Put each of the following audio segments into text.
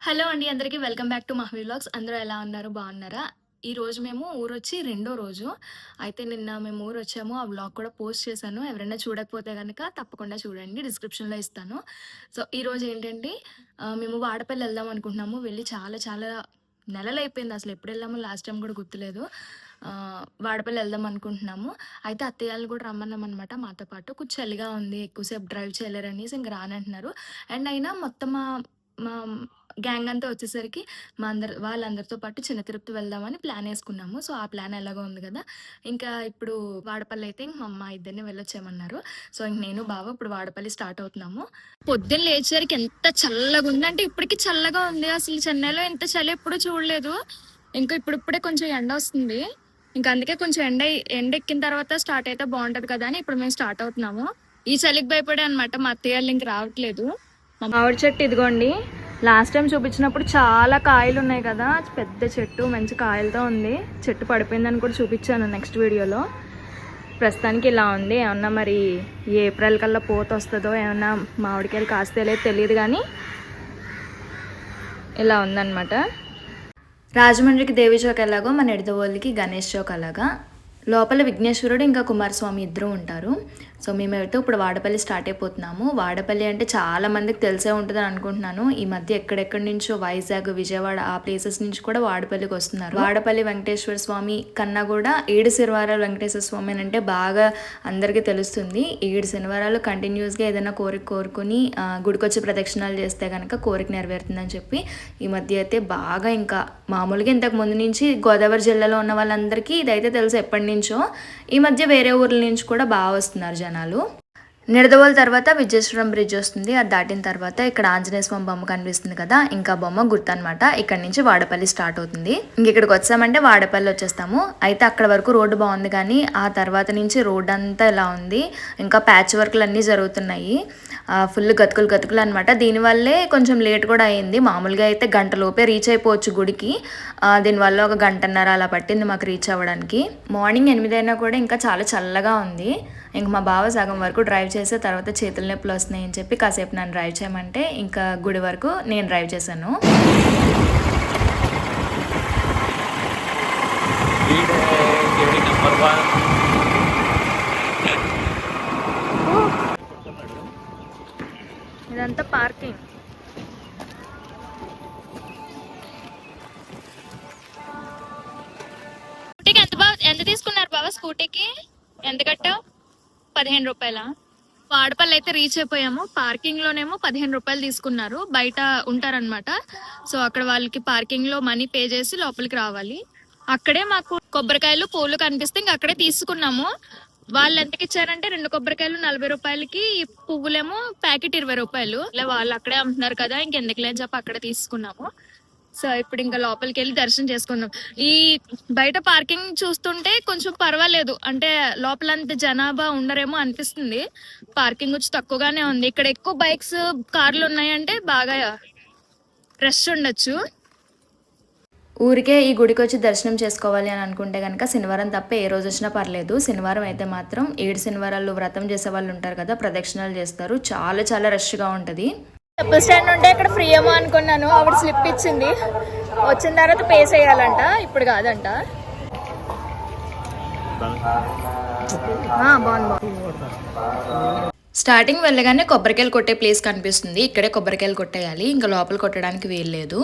Hello అండి అందరికీ welcome back to మహవి vlogs. అందరూ ఎలా ఉన్నారు? బాగున్నారా? ఈరోజు మేము ఊరొచ్చి రెండో రోజు. అయితే నిన్న మేము ఊరొచ్చాము. ఆ వ్లాగ్ కూడా పోస్ట్ చేశాను. ఎవరైనా చూడకపోతే గనక తప్పకుండా చూడండి. డిస్క్రిప్షన్‌లో ఇస్తాను. సో, ఈరోజు ఏంటంటే మేము వాడపల్లి వెళ్దాం అనుకుంటున్నాము. వెళ్ళి చాలా చాలా నెలలైపోయింది. అసలు ఎప్పుడెళ్ళామో లాస్ట్ టైం కూడా గుర్తులేదు. వాడపల్లి వెళ్దాం అనుకుంటున్నాము. అయితే అత్తయ్యలని కూడా రమ్మన్నామనమాట మాతో పాటు. కొంచెం చలిగా ఉంది. ఎక్కువసేపు డ్రైవ్ చేయలేరనేసి ఇంక రానంటున్నారు. అండ్ అయినా మొత్తం మా గ్యాంగ్ అంతా వచ్చేసరికి వాళ్ళందరితో పాటు చిన్న తిరుపతి వెళ్దామని ప్లాన్ వేసుకున్నాము. సో, ఆ ప్లాన్ ఎలాగో ఉంది కదా! ఇంకా ఇప్పుడు వాడపల్లి అయితే ఇంక మా అమ్మ ఇద్దరిని వెళ్ళొచ్చామన్నారు. సో, ఇంక నేను బావ ఇప్పుడు వాడపల్లి స్టార్ట్ అవుతున్నాము. పొద్దున్న లేచేసరికి ఎంత చల్లగా ఉందంటే ఇప్పటికి చల్లగా ఉంది. అసలు చెన్నైలో ఎంత చలి ఎప్పుడూ చూడలేదు. ఇంకా ఇప్పుడిప్పుడే కొంచెం ఎండ వస్తుంది. ఇంకా అందుకే కొంచెం ఎండ ఎక్కిన తర్వాత స్టార్ట్ అయితే బాగుంటది కదా అని ఇప్పుడు మేము స్టార్ట్ అవుతున్నాము. ఈ చలికి భయపడే అనమాట మా అత్తయ్య వాళ్ళు ఇంక రావట్లేదు. మా మామిడి చెట్టు ఇదిగోండి. లాస్ట్ టైం చూపించినప్పుడు చాలా కాయలు ఉన్నాయి కదా, పెద్ద చెట్టు మంచి కాయలతో ఉంది. చెట్టు పడిపోయిందని కూడా చూపించాను నెక్స్ట్ వీడియోలో. ప్రస్తుతానికి ఇలా ఉంది. ఏమన్నా మరి ఏప్రిల్ కల్లా పూత వస్తుందో ఏమన్నా మామిడికాయలు కాస్తే లేదు తెలియదు, కానీ ఇలా ఉందన్నమాట. రాజమండ్రికి దేవి చౌక్ ఎలాగో మన ఎడదవోలికి గణేష్ చౌక్ అలాగా లోపల విఘ్నేశ్వరుడు ఇంకా కుమారస్వామి ఇద్దరు ఉంటారు. సో మేమైతే ఇప్పుడు వాడపల్లి స్టార్ట్ అయిపోతున్నాము. వాడపల్లి అంటే చాలా మందికి తెలిసే ఉంటుందని అనుకుంటున్నాను. ఈ మధ్య ఎక్కడెక్కడి నుంచో వైజాగ్, విజయవాడ ఆ ప్లేసెస్ నుంచి కూడా వాడపల్లికి వస్తున్నారు. వాడపల్లి వెంకటేశ్వర స్వామి కన్నా కూడా 7 శనివారాలు వెంకటేశ్వర స్వామి అంటే బాగా అందరికీ తెలుస్తుంది. 7 శనివారాలు కంటిన్యూస్గా ఏదైనా కోరుకుని గుడికొచ్చి ప్రదక్షిణాలు చేస్తే కనుక కోరిక నెరవేరుతుందని చెప్పి ఈ మధ్య అయితే బాగా ఇంకా మామూలుగా ఇంతకు ముందు నుంచి గోదావరి జిల్లాలో ఉన్న వాళ్ళందరికీ ఇదైతే తెలుసు ఎప్పటి నుంచో. ఈ మధ్య వేరే ఊర్ల నుంచి కూడా బాగా వస్తున్నారు జనాలు. నిడదవోలు తర్వాత విజయేశ్వరం బ్రిడ్జ్ వస్తుంది. అది దాటిన తర్వాత ఇక్కడ ఆంజనేయ స్వామి బొమ్మ కనిపిస్తుంది కదా, ఇంకా బొమ్మ గుర్తు అనమాట. ఇక్కడ నుంచి వాడపల్లి స్టార్ట్ అవుతుంది. ఇంక ఇక్కడికి వచ్చామంటే వాడపల్లి వచ్చేస్తాము. అయితే అక్కడ వరకు రోడ్డు బాగుంది, కానీ ఆ తర్వాత నుంచి రోడ్డు అంతా ఇలా ఉంది. ఇంకా ప్యాచ్ వర్క్లు అన్నీ జరుగుతున్నాయి. ఫుల్ గతుకులు అనమాట. దీనివల్లే కొంచెం లేట్ కూడా అయింది. మామూలుగా అయితే గంటలోపే రీచ్ అయిపోవచ్చు గుడికి. దీనివల్ల ఒక గంటన్నర అలా పట్టింది మాకు రీచ్ అవ్వడానికి. మార్నింగ్ 8 అయినా కూడా ఇంకా చాలా చల్లగా ఉంది. ఇంక మా బావ సగం వరకు డ్రైవ్ చేసే తర్వాత చేతుల నొప్పులు వస్తున్నాయి అని చెప్పి కాసేపు నన్ను డ్రైవ్ చేయమంటే ఇంకా గుడి వరకు నేను డ్రైవ్ చేశాను. ఇదంతా పార్కింగ్. ఎంత తీసుకున్నారు బావ స్కూటీకి? ఎంత కట్టావు? 15 రూపాయల. వాడపల్లి అయితే రీచ్ అయిపోయాము. పార్కింగ్ లోనేమో 15 రూపాయలు తీసుకున్నారు. బయట ఉంటారనమాట. సో అక్కడ వాళ్ళకి పార్కింగ్ లో మనీ పే చేసి లోపలికి రావాలి. అక్కడే మాకు కొబ్బరికాయలు, పూలు కనిపిస్తే ఇంక అక్కడే తీసుకున్నాము. వాళ్ళు ఎంతకి ఇచ్చారంటే 2 కొబ్బరికాయలు 40 రూపాయలకి, పువ్వులేమో ప్యాకెట్ 20 రూపాయలు. వాళ్ళు అక్కడే అమ్ముతున్నారు కదా, ఇంకెందుకులే అని చెప్పి అక్కడే తీసుకున్నాము. సో ఇప్పుడు ఇంకా లోపలికి వెళ్ళి దర్శనం చేసుకున్నాం. ఈ బయట పార్కింగ్ చూస్తుంటే కొంచెం పర్వాలేదు, అంటే లోపలంత జనాభా ఉండరేమో అనిపిస్తుంది. పార్కింగ్ వచ్చి తక్కువగానే ఉంది. ఇక్కడ ఎక్కువ బైక్స్, కార్లు ఉన్నాయంటే బాగా రష్ ఉండొచ్చు. ఊరికే ఈ గుడికి వచ్చి దర్శనం చేసుకోవాలి అని అనుకుంటే కనుక శనివారం తప్ప ఏ రోజు వచ్చినా పర్లేదు. శనివారం అయితే మాత్రం 7 శనివారాలు వ్రతం చేసే వాళ్ళు ఉంటారు కదా, ప్రదక్షిణాలు చేస్తారు. చాలా చాలా రష్గా ఉంటుంది. చెప్పుల స్టాండ్ ఉంటే ఇక్కడ ఫ్రీ ఏమో అనుకున్నాను. ఆవిడ స్లిప్ ఇచ్చింది. వచ్చిన తర్వాత పే చేయాలంట, ఇప్పుడు కాదంట. బాగుంది. స్టార్టింగ్ వెళ్ళగానే కొబ్బరికాయలు కొట్టే ప్లేస్ కనిపిస్తుంది. ఇక్కడే కొబ్బరికాయలు కొట్టేయాలి, ఇంకా లోపల కొట్టడానికి వీలు లేదు.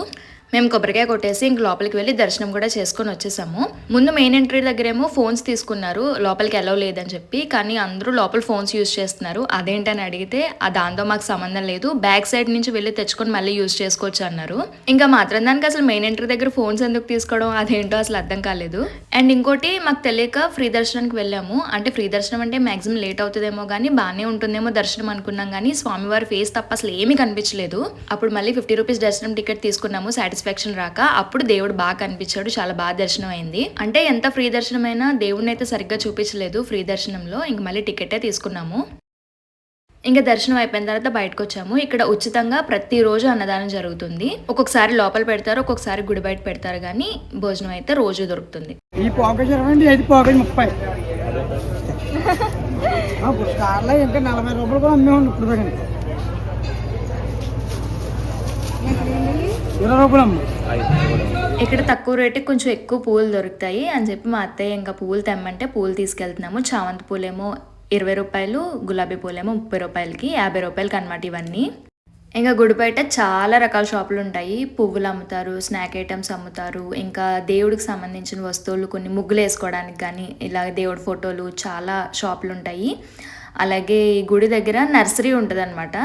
మేము కొబ్బరికాయ కొట్టేసి ఇంక లోపలికి వెళ్ళి దర్శనం కూడా చేసుకొని వచ్చేసాము. ముందు మెయిన్ ఎంట్రీ దగ్గరేమో ఫోన్స్ తీసుకున్నారు, లోపలికి అలౌ లేదని చెప్పి. కానీ అందరూ లోపల ఫోన్స్ యూజ్ చేస్తున్నారు. అదేంటని అడిగితే దాంతో మాకు సంబంధం లేదు, బ్యాక్ సైడ్ నుంచి వెళ్ళి తెచ్చుకొని మళ్ళీ యూజ్ చేసుకోవచ్చు అన్నారు. ఇంకా మాత్రం దానికి అసలు మెయిన్ ఎంట్రీ దగ్గర ఫోన్స్ ఎందుకు తీసుకోవడం అదేంటో అసలు అర్థం కాలేదు. అండ్ ఇంకోటి మాకు తెలియక ఫ్రీ దర్శనానికి వెళ్ళాము. అంటే ఫ్రీ దర్శనం అంటే మాక్సిమం లేట్ అవుతుందేమో కానీ బాగానే ఉంటుందేమో దర్శనం అనుకున్నాం, కానీ స్వామివారి ఫేస్ తప్ప అసలు ఏమీ కనిపించలేదు. అప్పుడు మళ్ళీ 50 రూపీస్ దర్శనం టికెట్ తీసుకున్నాము. సాటిస్ఫాక్షన్ రాక అప్పుడు దేవుడు బాగా కనిపించాడు, చాలా బాగా దర్శనం అయింది. అంటే ఎంత ఫ్రీ దర్శనం అయినా దేవుడిని అయితే సరిగ్గా చూపించలేదు ఫ్రీ దర్శనంలో. ఇంక మళ్ళీ టికెటే తీసుకున్నాము. ఇంకా దర్శనం అయిపోయిన తర్వాత బయటకు వచ్చాము. ఇక్కడ ఉచితంగా ప్రతిరోజు అన్నదానం జరుగుతుంది. ఒక్కొక్కసారి లోపల పెడతారు, ఒక్కొక్కసారి గుడి బయట పెడతారు, కానీ భోజనం అయితే రోజు దొరుకుతుంది. ఇక్కడ తక్కువ రేటుకి కొంచెం ఎక్కువ పువ్వులు దొరుకుతాయి అని చెప్పి మా అత్తయ్య ఇంకా పువ్వులు తెమ్మంటే పువ్వులు తీసుకెళ్తున్నాము. చామంతి పూలేమో 20 రూపాయలు, గులాబీ పూలేమో 30 రూపాయలకి, 50 రూపాయలకి అనమాట ఇవన్నీ. ఇంకా గుడి బయట చాలా రకాల షాపులు ఉంటాయి. పువ్వులు అమ్ముతారు, స్నాక్ ఐటమ్స్ అమ్ముతారు, ఇంకా దేవుడికి సంబంధించిన వస్తువులు, కొన్ని ముగ్గులు వేసుకోవడానికి కానీ ఇలా దేవుడి ఫోటోలు, చాలా షాపులు ఉంటాయి. అలాగే ఈ గుడి దగ్గర నర్సరీ ఉంటుంది అనమాట.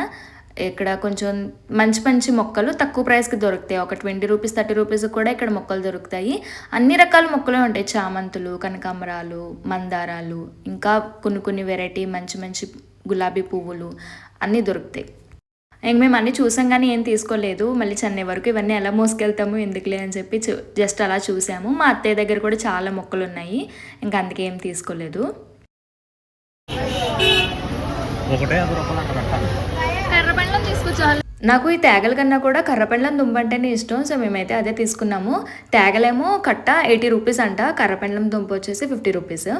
ఇక్కడ కొంచెం మంచి మంచి మొక్కలు తక్కువ ప్రైస్కి దొరుకుతాయి. ఒక 20 రూపీస్ 30 రూపీస్ కూడా ఇక్కడ మొక్కలు దొరుకుతాయి. అన్ని రకాల మొక్కలు ఉంటాయి. చామంతులు, కనకాంబరాలు, మందారాలు, ఇంకా కొన్ని కొన్ని వెరైటీ మంచి మంచి గులాబీ పువ్వులు అన్నీ దొరుకుతాయి. ఇంక మేము అన్నీ చూసాం కానీ ఏం తీసుకోలేదు. మళ్ళీ చెన్నై వరకు ఇవన్నీ ఎలా మోసుకెళ్తాము ఎందుకులే అని చెప్పి జస్ట్ అలా చూసాము. మా అత్తయ్య దగ్గర కూడా చాలా మొక్కలు ఉన్నాయి, ఇంకా అందుకే ఏం తీసుకోలేదు. నాకు ఈ తేగల కన్నా కూడా కర్రపెండ్లం దుంప అంటేనే ఇష్టం. సో మేమైతే అదే తీసుకున్నాము. తేగలేమో కట్ట 80 రూపీస్ అంట, కర్రపెండ్లం దుంప వచ్చేసి 50 రూపీస్.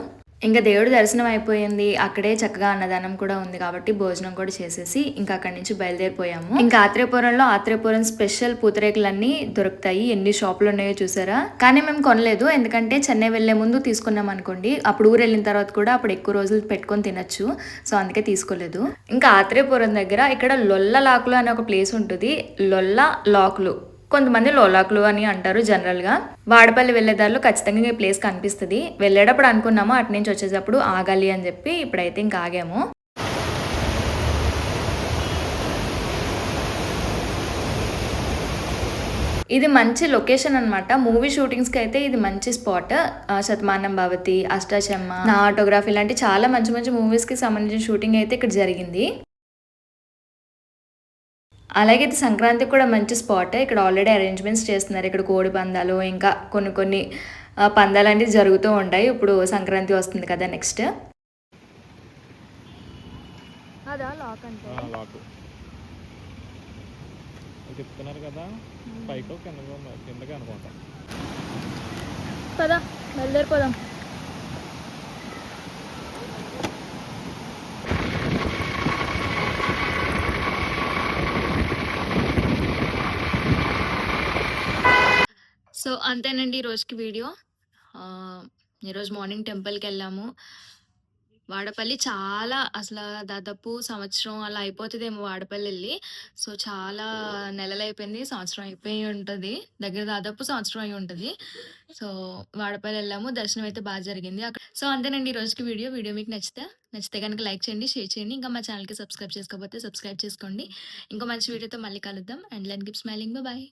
ఇంకా దేవుడి దర్శనం అయిపోయింది. అక్కడే చక్కగా అన్నదానం కూడా ఉంది కాబట్టి భోజనం కూడా చేసేసి ఇంకా అక్కడి నుంచి బయలుదేరిపోయాము. ఇంకా ఆత్రేయపురంలో ఆత్రేయపురం స్పెషల్ పూతరేకులన్నీ దొరుకుతాయి. ఎన్ని షాపులు ఉన్నాయో చూసారా. కానీ మేము కొనలేదు, ఎందుకంటే చెన్నై వెళ్లే ముందు తీసుకున్నాం అనుకోండి, అప్పుడు ఊరు వెళ్ళిన తర్వాత కూడా అప్పుడు ఎక్కువ రోజులు పెట్టుకొని తినచ్చు. సో అందుకే తీసుకోలేదు. ఇంకా ఆత్రేయపురం దగ్గర ఇక్కడ లొల్ల లాకులు అనే ఒక ప్లేస్ ఉంటుంది. లొల్ల లాకులు, కొంతమంది లోలాకులు అని అంటారు జనరల్గా. వాడపల్లి వెళ్ళేదారిలో ఖచ్చితంగా ఈ ప్లేస్ కనిపిస్తుంది. వెళ్ళేటప్పుడు అనుకున్నాము, అటు నుంచి వచ్చేటప్పుడు ఆగాలి అని చెప్పి. ఇప్పుడైతే ఇంకా ఆగాము. ఇది మంచి లొకేషన్ అనమాట. మూవీ షూటింగ్స్కి అయితే ఇది మంచి స్పాట్. శతమానం భవతి, అష్టాచమ్మ, నా ఆటోగ్రాఫ్ ఇలాంటి చాలా మంచి మంచి మూవీస్కి సంబంధించిన షూటింగ్ అయితే ఇక్కడ జరిగింది. అలాగే ఇది సంక్రాంతికి కూడా మంచి స్పాట్. ఇక్కడ ఆల్రెడీ అరేంజ్మెంట్స్ చేస్తున్నారు. ఇక్కడ కోడి పందాలు, ఇంకా కొన్ని కొన్ని పందాలు అనేవి జరుగుతూ ఉంటాయి. ఇప్పుడు సంక్రాంతి వస్తుంది కదా నెక్స్ట్. అదా లాక్ అంటే చెప్తున్నారు కదా, పైకి కిందకి అనుకుంటా. పదా బయలుదేరిపోదాం. సో అంతేనండి ఈరోజుకి వీడియో. ఈరోజు మార్నింగ్ టెంపుల్కి వెళ్ళాము. వాడపల్లి చాలా అసలు దాదాపు సంవత్సరం అలా అయిపోతుందేమో వాడపల్లి వెళ్ళి. సో చాలా నెలలు అయిపోయింది, సంవత్సరం అయిపోయి ఉంటుంది, దగ్గర దాదాపు సంవత్సరం అయి ఉంటుంది. సో వాడపల్లి వెళ్ళాము, దర్శనం అయితే బాగా జరిగింది అక్కడ. సో అంతేనండి ఈరోజుకి వీడియో మీకు నచ్చితే కనుక లైక్ చేయండి, షేర్ చేయండి. ఇంకా మా ఛానల్కి సబ్స్క్రైబ్ చేసుకోకపోతే సబ్స్క్రైబ్ చేసుకోండి. ఇంకో మంచి వీడియోతో మళ్ళీ కలుద్దాం. అండ్ లైన్ కీప్ స్మైలింగ్. బాయ్.